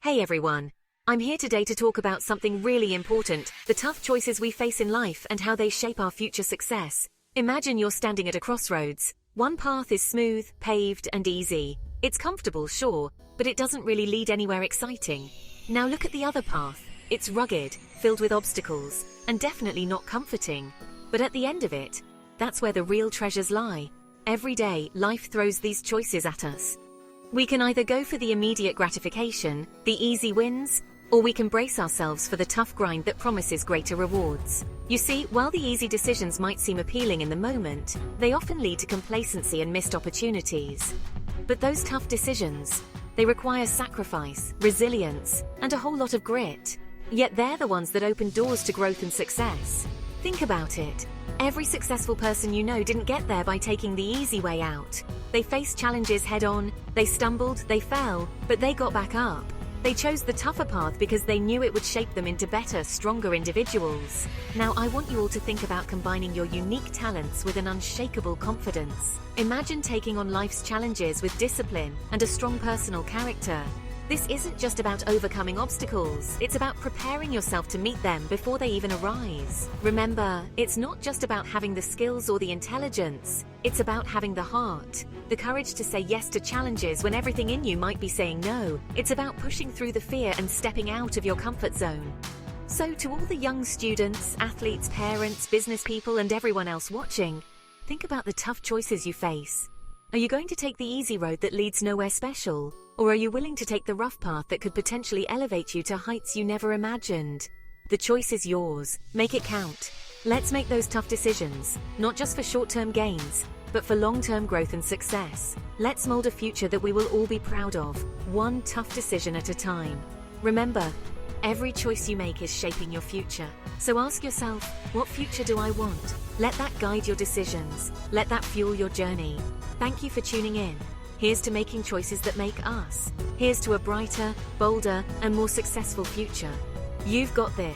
Hey everyone, I'm here today to talk about something really important, the tough choices we face in life and how they shape our future success. Imagine you're standing at a crossroads. One path is smooth, paved, and easy. It's comfortable, sure, but it doesn't really lead anywhere exciting. Now look at the other path. It's rugged, filled with obstacles, and definitely not comforting. But at the end of it, that's where the real treasures lie. Every day, life throws these choices at us. We can either go for the immediate gratification, the easy wins, or we can brace ourselves for the tough grind that promises greater rewards. You see, while the easy decisions might seem appealing in the moment, they often lead to complacency and missed opportunities. But those tough decisions, they require sacrifice, resilience, and a whole lot of grit. Yet they're the ones that open doors to growth and success. Think about it. Every successful person you know didn't get there by taking the easy way out. They faced challenges head-on, they stumbled, they fell, but they got back up. They chose the tougher path because they knew it would shape them into better, stronger individuals. Now I want you all to think about combining your unique talents with an unshakable confidence. Imagine taking on life's challenges with discipline and a strong personal character. This isn't just about overcoming obstacles, it's about preparing yourself to meet them before they even arise. Remember, it's not just about having the skills or the intelligence, it's about having the heart, the courage to say yes to challenges when everything in you might be saying no. It's about pushing through the fear and stepping out of your comfort zone. So to all the young students, athletes, parents, business people, and everyone else watching, think about the tough choices you face. Are you going to take the easy road that leads nowhere special? Or are you willing to take the rough path that could potentially elevate you to heights you never imagined? The choice is yours. Make it count. Let's make those tough decisions, not just for short-term gains, but for long-term growth and success. Let's mold a future that we will all be proud of, one tough decision at a time. Remember, every choice you make is shaping your future. So ask yourself, what future do I want? Let that guide your decisions. Let that fuel your journey. Thank you for tuning in. Here's to making choices that make us. Here's to a brighter, bolder, and more successful future. You've got this.